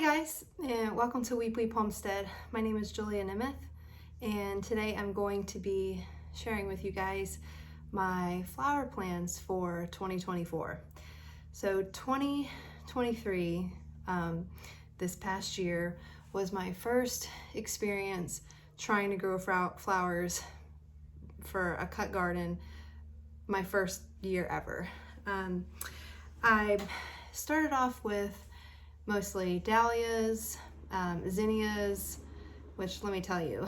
Hi guys, and welcome to Weep Weep Homestead. My name is Julia Nemeth, and today I'm going to be sharing with you guys my flower plans for 2024. So 2023, this past year, was my first experience trying to grow flowers for a cut garden, my first year ever. I started off with mostly dahlias, zinnias, which let me tell you,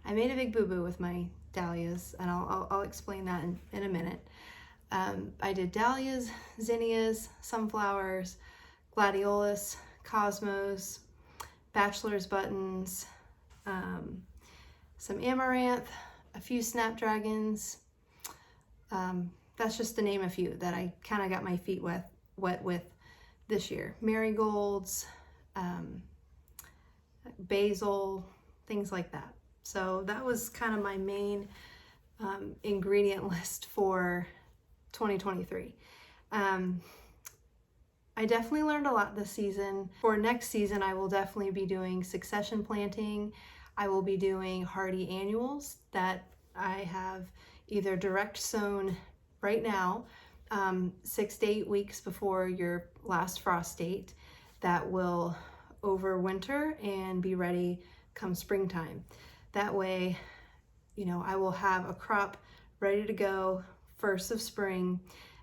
I made a big boo-boo with my dahlias, and I'll explain that in a minute. I did dahlias, zinnias, sunflowers, gladiolus, cosmos, bachelor's buttons, some amaranth, a few snapdragons. That's just to name a few that I kind of got my feet wet with this year. Marigolds, basil, things like that. So that was kind of my main ingredient list for 2023. I definitely learned a lot this season. For next season, I will definitely be doing succession planting. I will be doing hardy annuals that I have either direct sown right now, 6 to 8 weeks before your last frost date, that will overwinter and be ready come springtime. That way, you know, I will have a crop ready to go first of spring,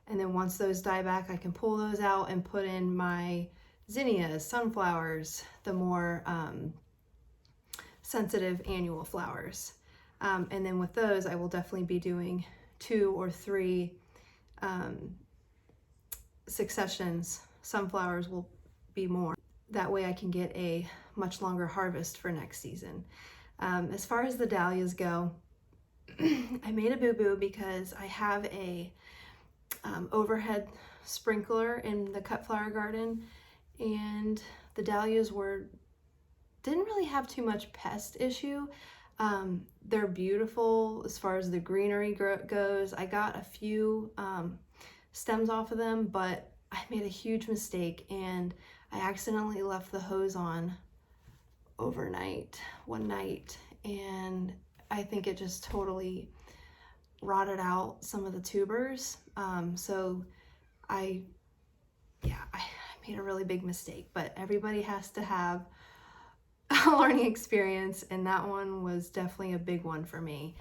and then once those die back, I can pull those out and put in my zinnias, sunflowers, the more sensitive annual flowers. And then with those, I will definitely be doing 2 or 3 successions. Sunflowers will be more. That way I can get a much longer harvest for next season. As far as the dahlias go, I made a boo-boo because I have a overhead sprinkler in the cut flower garden, and the dahlias didn't really have too much pest issue. They're beautiful as far as the greenery goes. I got a few stems off of them, but I made a huge mistake and I accidentally left the hose on overnight one night, and I think it just totally rotted out some of the tubers. So I made a really big mistake, but everybody has to have a learning experience, and that one was definitely a big one for me,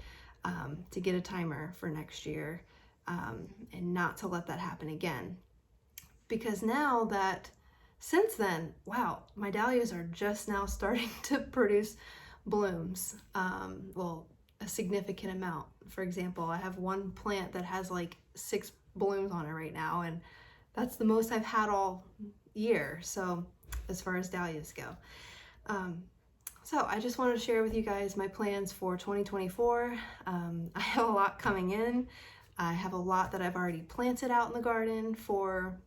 to get a timer for next year, and not to let that happen again. Because now that, since then, wow, my dahlias are just now starting to produce blooms. Well, a significant amount. For example, I have one plant that has like 6 blooms on it right now, and that's the most I've had all year, so as far as dahlias go. So I just wanted to share with you guys my plans for 2024. I have a lot coming in. I have a lot that I've already planted out in the garden for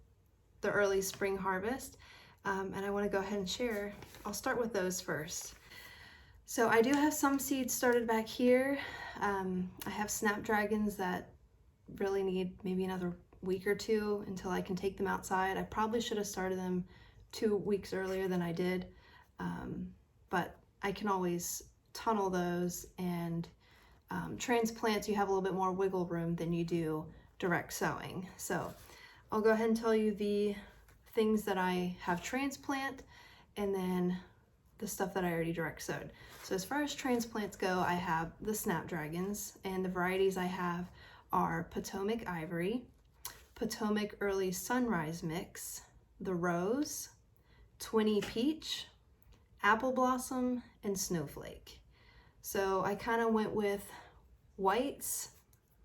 the early spring harvest, and I want to go ahead and share. I'll start with those first. So I do have some seeds started back here. I have snapdragons that really need maybe another week or 2 until I can take them outside. I probably should have started them 2 weeks earlier than I did, but I can always tunnel those, and transplants, you have a little bit more wiggle room than you do direct sowing. So I'll go ahead and tell you the things that I have transplant, and then the stuff that I already direct sowed. So as far as transplants go, I have the snapdragons, and the varieties I have are Potomac Ivory, Potomac Early Sunrise Mix, the Rose, Twinny Peach, Apple Blossom, and Snowflake. So I kind of went with whites,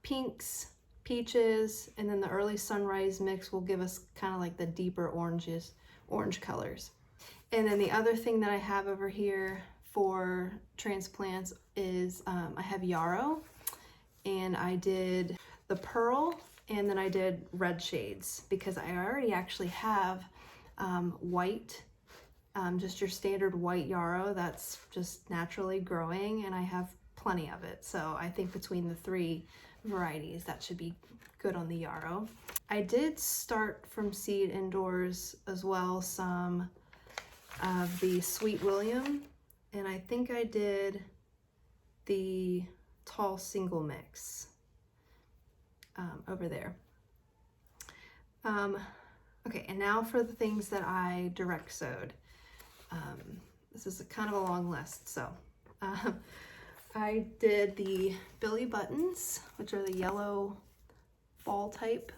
pinks, peaches, and then the Early Sunrise Mix will give us kind of like the deeper orange colors. And then the other thing that I have over here for transplants is I have yarrow, and I did the pearl, and then I did red shades because I already actually have white, just your standard white yarrow that's just naturally growing, and I have plenty of it. So I think between the 3 varieties, that should be good on the yarrow. I did start from seed indoors as well some of the Sweet William, and I think I did the tall single mix over there. Okay, and now for the things that I direct sowed. This is kind of a long list, so I did the Billy Buttons, which are the yellow ball type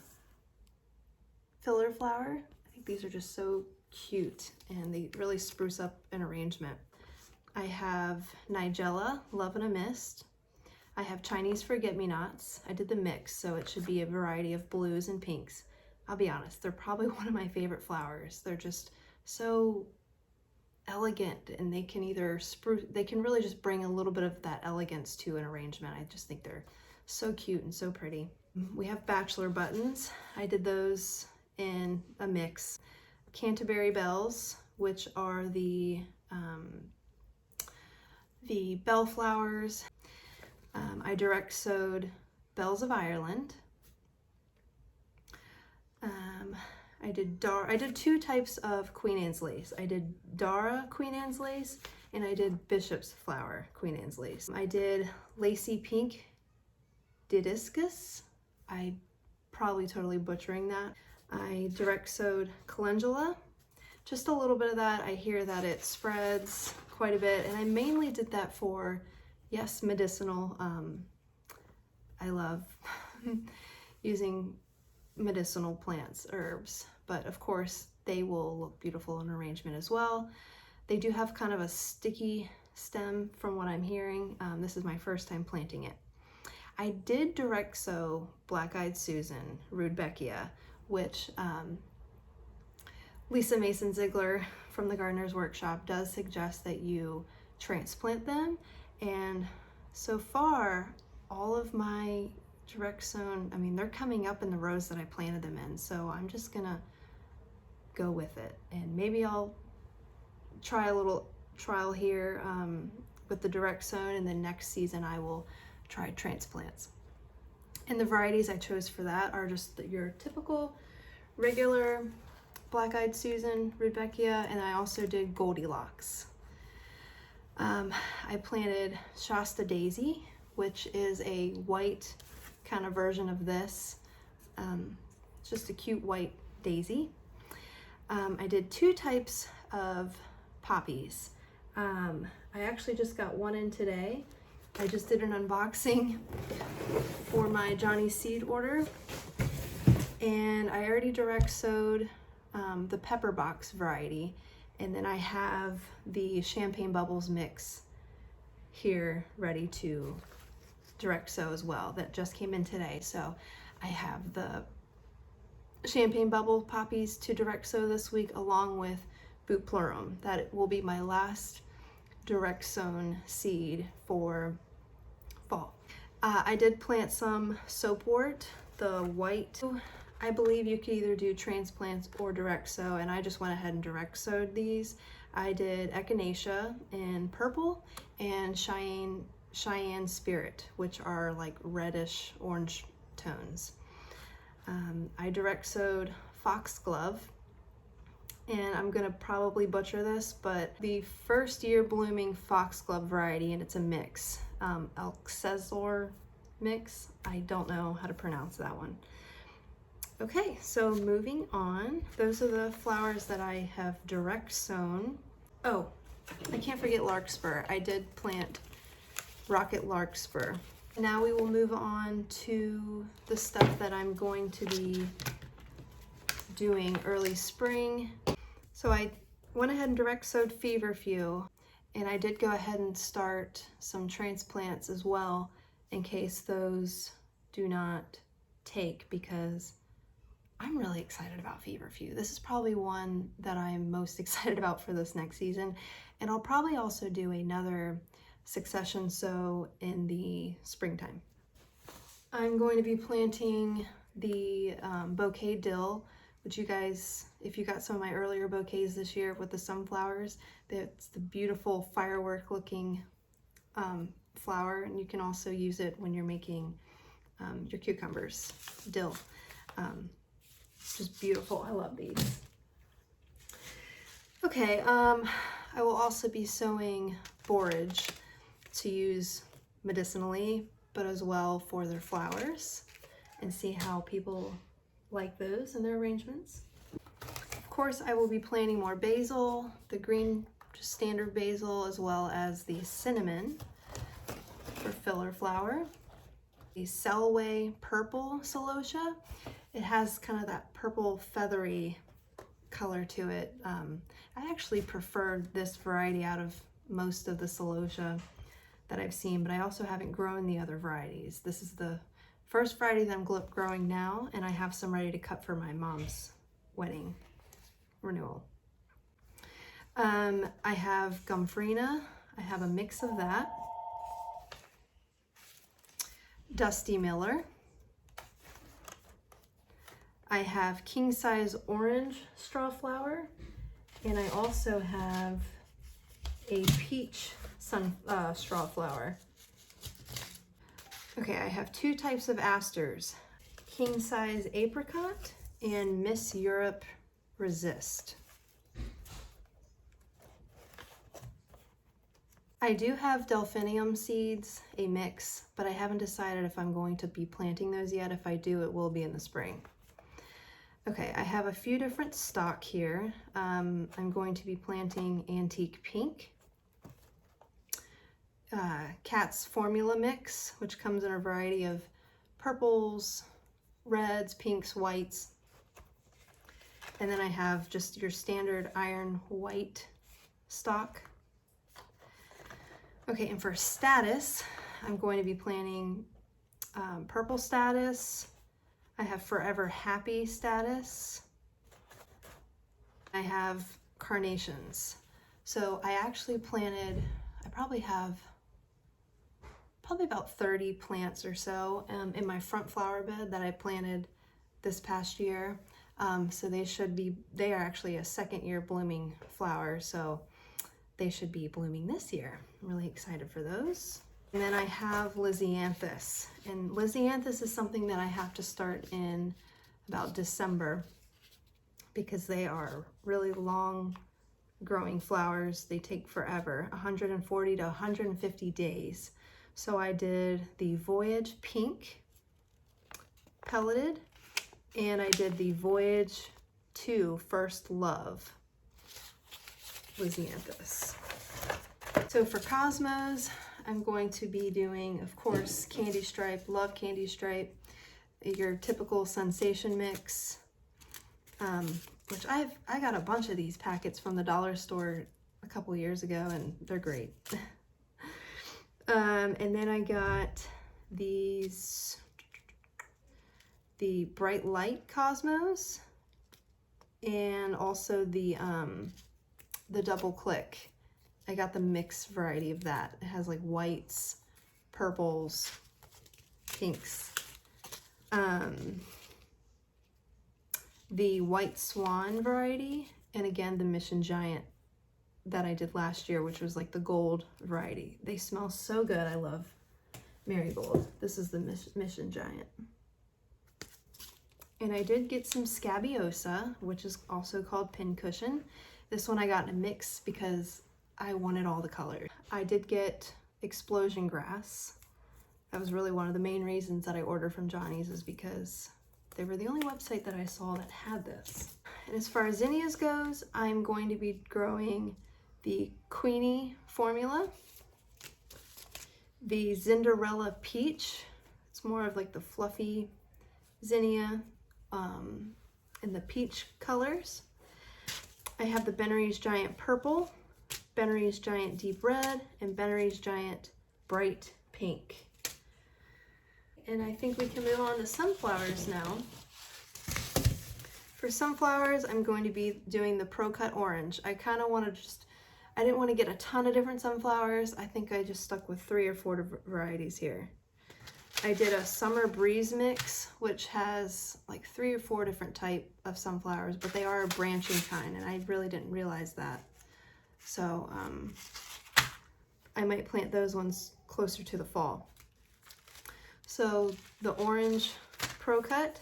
filler flower. I think these are just so cute and they really spruce up an arrangement. I have Nigella, Love in a Mist. I have Chinese Forget-Me-Nots. I did the mix, so it should be a variety of blues and pinks. I'll be honest, they're probably one of my favorite flowers. They're just so elegant, and they can either spruce, they can really just bring a little bit of that elegance to an arrangement. I just think they're so cute and so pretty. We have Bachelor Buttons. I did those in a mix. Canterbury Bells, which are the bellflowers. I direct sowed Bells of Ireland. I did two types of Queen Anne's lace. I did Dara Queen Anne's lace, and I did Bishop's Flower Queen Anne's lace. I did Lacy Pink Didiscus. I probably totally butchering that. I direct sowed Calendula. Just a little bit of that. I hear that it spreads quite a bit, and I mainly did that for, yes, medicinal. I love using medicinal plants, herbs, but of course they will look beautiful in arrangement as well. They do have kind of a sticky stem from what I'm hearing. This is my first time planting it. I did direct sow Black-Eyed Susan, Rudbeckia, which Lisa Mason Ziegler from the Gardener's Workshop does suggest that you transplant them, and so far all of my direct sown, I mean, they're coming up in the rows that I planted them in, so I'm just gonna go with it, and maybe I'll try a little trial here with the direct sown, and then next season I will try transplants. And the varieties I chose for that are just your typical regular Black-Eyed Susan, Rudbeckia, and I also did Goldilocks. I planted Shasta Daisy, which is a white kind of version of this. It's just a cute white daisy. I did two types of poppies. I actually just got one in today. I just did an unboxing for my Johnny Seed order, and I already direct sowed the Pepper Box variety, and then I have the Champagne Bubbles mix here ready to direct sow as well, that just came in today. So I have the Champagne Bubble poppies to direct sow this week, along with Boot Plurum. That will be my last direct sown seed for fall. I did plant some soapwort, the white. I believe you could either do transplants or direct sow, and I just went ahead and direct sowed these. I did Echinacea in purple and Cheyenne Spirit, which are like reddish orange tones. I direct sowed Foxglove, and I'm gonna probably butcher this, but the first year blooming Foxglove variety, and it's a mix, Alcesor mix. I don't know how to pronounce that one. Okay, so moving on, those are the flowers that I have direct sown. Oh, I can't forget Larkspur. I did plant Rocket Larkspur. Now we will move on to the stuff that I'm going to be doing early spring. So I went ahead and direct sowed Feverfew, and I did go ahead and start some transplants as well in case those do not take, because I'm really excited about Feverfew. This is probably one that I'm most excited about for this next season, and I'll probably also do another succession sow in the springtime. I'm going to be planting the bouquet dill, which you guys, if you got some of my earlier bouquets this year with the sunflowers, that's the beautiful firework looking flower, and you can also use it when you're making your cucumbers, dill. Just beautiful. I love these. Okay, I will also be sowing borage to use medicinally, but as well for their flowers, and see how people like those in their arrangements. Of course, I will be planting more basil, the green just standard basil, as well as the cinnamon for filler flower. The Selway purple celosia, it has kind of that purple feathery color to it. I actually prefer this variety out of most of the celosia that I've seen, but I also haven't grown the other varieties. This is the first variety that I'm growing now, and I have some ready to cut for my mom's wedding renewal. I have Gomphrena. I have a mix of that. Dusty Miller. I have king size orange straw flower, and I also have a peach straw flower. Okay, I have two types of asters, king size apricot and Miss Europe Resist. I do have delphinium seeds, a mix, but I haven't decided if I'm going to be planting those yet. If I do, it will be in the spring. Okay, I have a few different stock here. I'm going to be planting Antique Pink, Cat's Formula Mix, which comes in a variety of purples, reds, pinks, whites. And then I have just your standard iron white stock. Okay, and for status, I'm going to be planting purple status. I have Forever Happy status. I have carnations. So I actually planted, I probably have about 30 plants or so in my front flower bed that I planted this past year. So they are actually a second year blooming flower, so they should be blooming this year. I'm really excited for those. And then I have Lisianthus, and Lisianthus is something that I have to start in about December because they are really long growing flowers. They take forever, 140 to 150 days. So I did the Voyage Pink pelleted, and I did the Voyage 2 First Love Lisianthus. So for Cosmos, I'm going to be doing, of course, Candy Stripe. Love Candy Stripe. Your typical Sensation mix, which I got a bunch of these packets from the dollar store a couple years ago, and they're great. And then I got these, the Bright Light Cosmos, and also the Double Click. I got the mixed variety of that. It has like whites, purples, pinks. The White Swan variety, and again the Mission Giant that I did last year, which was like the gold variety. They smell so good. I love marigold. This is the Mission Giant. And I did get some Scabiosa, which is also called Pincushion. This one I got in a mix because I wanted all the colors. I did get Explosion Grass. That was really one of the main reasons that I ordered from Johnny's, is because they were the only website that I saw that had this. And as far as zinnias goes, I'm going to be growing the Queenie Formula, the Cinderella Peach. It's more of like the fluffy zinnia in the peach colors. I have the Bennery's Giant Purple, Bennery's Giant Deep Red, and Bennery's Giant Bright Pink. And I think we can move on to sunflowers now. For sunflowers, I'm going to be doing the Pro Cut Orange. I kind of want to I didn't want to get a ton of different sunflowers. I think I just stuck with 3 or 4 varieties here. I did a Summer Breeze mix, which has like 3 or 4 different type of sunflowers, but they are a branching kind, and I really didn't realize that. So I might plant those ones closer to the fall. So the orange Pro Cut,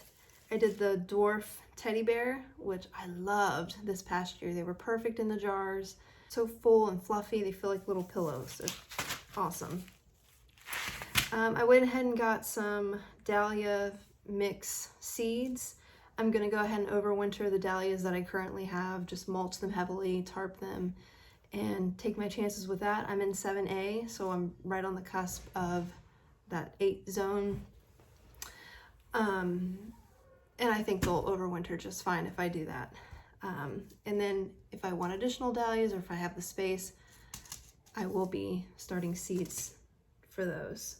I did the Dwarf teddy bear, which I loved this past year. They were perfect in the jars. So full and fluffy, they feel like little pillows. They're awesome. I went ahead and got some dahlia mix seeds. I'm gonna go ahead and overwinter the dahlias that I currently have, just mulch them heavily, tarp them, and take my chances with that. I'm in 7A, so I'm right on the cusp of that 8 zone. And I think they'll overwinter just fine if I do that. And then if I want additional dahlias or if I have the space, I will be starting seeds for those.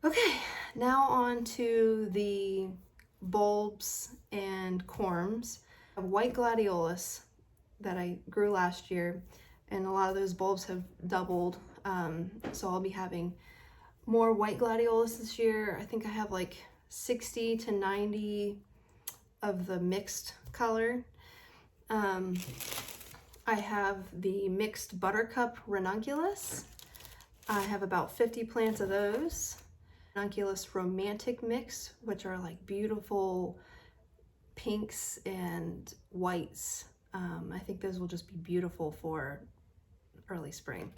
Okay, now on to the bulbs and corms. I have white gladiolus that I grew last year, and a lot of those bulbs have doubled. So I'll be having more white gladiolus this year. I think I have like 60 to 90 of the mixed color. I have the mixed buttercup ranunculus. I have about 50 plants of those. Ranunculus romantic mix, which are like beautiful pinks and whites. I think those will just be beautiful for early spring.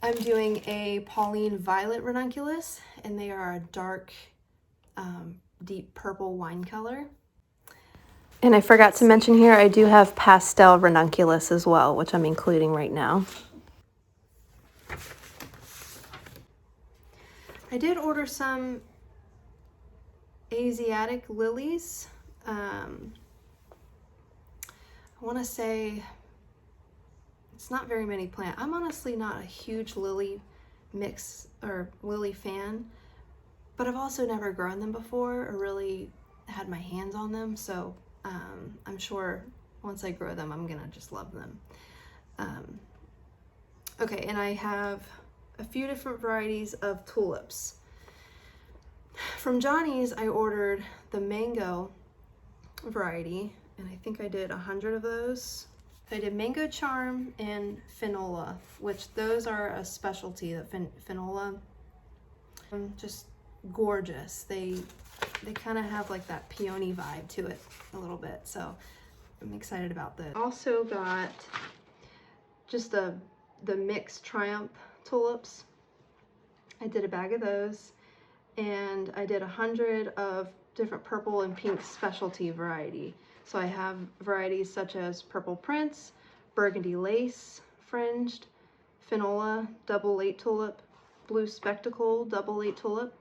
I'm doing a Pauline violet ranunculus, and they are a dark, deep purple wine color. And I forgot to mention here, I do have pastel ranunculus as well, which I'm including right now. I did order some Asiatic lilies. I want to say it's not very many plants. I'm honestly not a huge lily mix or lily fan, but I've also never grown them before or really had my hands on them. So I'm sure once I grow them, I'm gonna just love them. Okay, and I have a few different varieties of tulips. From Johnny's, I ordered the mango variety, and I think I did 100 of those. I did mango charm and finola, which those are a specialty, the finola. Just gorgeous. They kind of have like that peony vibe to it a little bit, so I'm excited about this. Also got just the mixed Triumph tulips. I did a bag of those, and I did 100 of different purple and pink specialty variety. So I have varieties such as Purple Prince, Burgundy Lace Fringed, Finola Double Late Tulip, Blue Spectacle Double Late Tulip,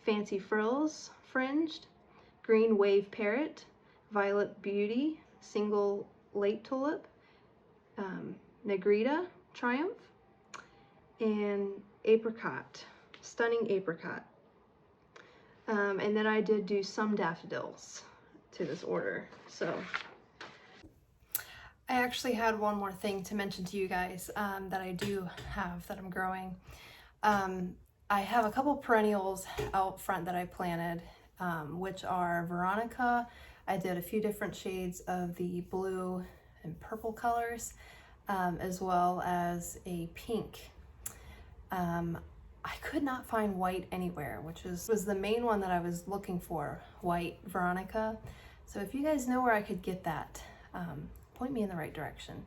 Fancy Frills Fringed, Green Wave Parrot, Violet Beauty Single Late Tulip, Negrita Triumph, and Apricot, Stunning Apricot. And then I did do some daffodils to this order. So I actually had one more thing to mention to you guys that I do have that I'm growing. I have a couple perennials out front that I planted, which are Veronica. I did a few different shades of the blue and purple colors, as well as a pink. I could not find white anywhere, which was the main one that I was looking for, white Veronica. So if you guys know where I could get that, point me in the right direction.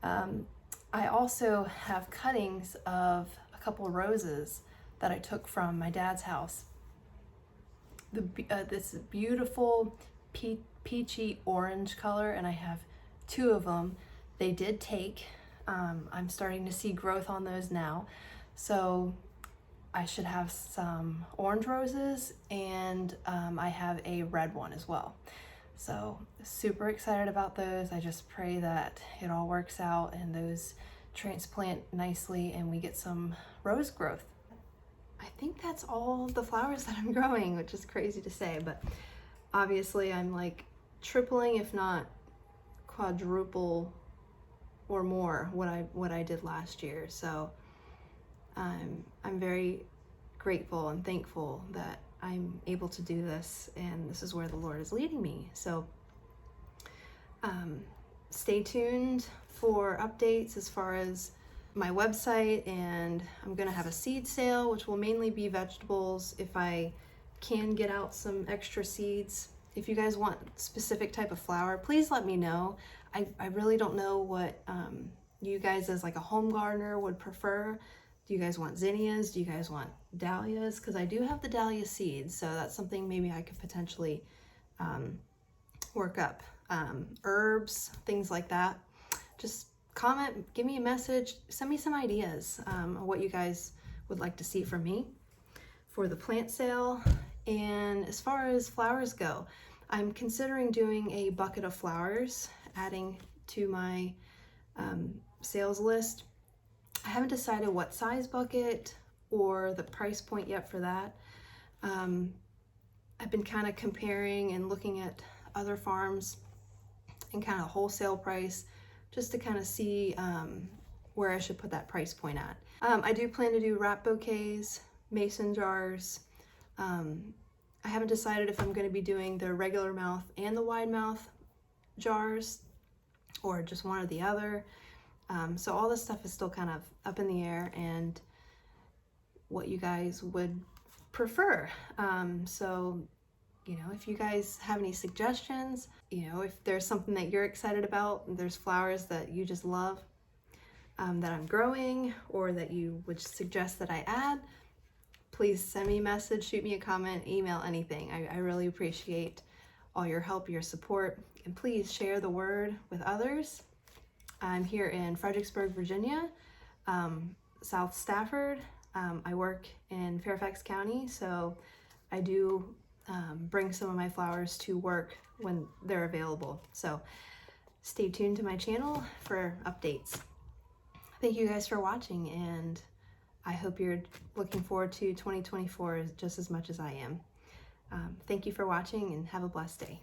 I also have cuttings of a couple of roses that I took from my dad's house. This beautiful peachy orange color, and I have 2 of them. They did take. I'm starting to see growth on those now. So I should have some orange roses, and I have a red one as well. So super excited about those. I just pray that it all works out and those transplant nicely and we get some rose growth. I think that's all the flowers that I'm growing, which is crazy to say, but obviously I'm like tripling, if not quadruple or more what I did last year. So I'm very grateful and thankful that I'm able to do this, and this is where the Lord is leading me. So stay tuned for updates as far as my website, and I'm gonna have a seed sale, which will mainly be vegetables if I can get out some extra seeds. If you guys want specific type of flower, please let me know. I really don't know what you guys as like a home gardener would prefer. Do you guys want zinnias? Do you guys want dahlias? Because I do have the dahlia seeds, so that's something maybe I could potentially work up. Herbs, things like that. Just comment, give me a message, send me some ideas of what you guys would like to see from me for the plant sale. And as far as flowers go, I'm considering doing a bucket of flowers, adding to my sales list. I haven't decided what size bucket or the price point yet for that. I've been kind of comparing and looking at other farms and kind of wholesale price just to kind of see where I should put that price point at. I do plan to do wrap bouquets, mason jars. I haven't decided if I'm going to be doing the regular mouth and the wide mouth jars or just one or the other. So all this stuff is still kind of up in the air and what you guys would prefer. So, you know, if you guys have any suggestions, you know, if there's something that you're excited about, there's flowers that you just love that I'm growing or that you would suggest that I add, please send me a message, shoot me a comment, email, anything. I really appreciate all your help, your support, and please share the word with others. I'm here in Fredericksburg, Virginia, South Stafford. I work in Fairfax County, so I do bring some of my flowers to work when they're available. So stay tuned to my channel for updates. Thank you guys for watching, and I hope you're looking forward to 2024 just as much as I am. Thank you for watching, and have a blessed day.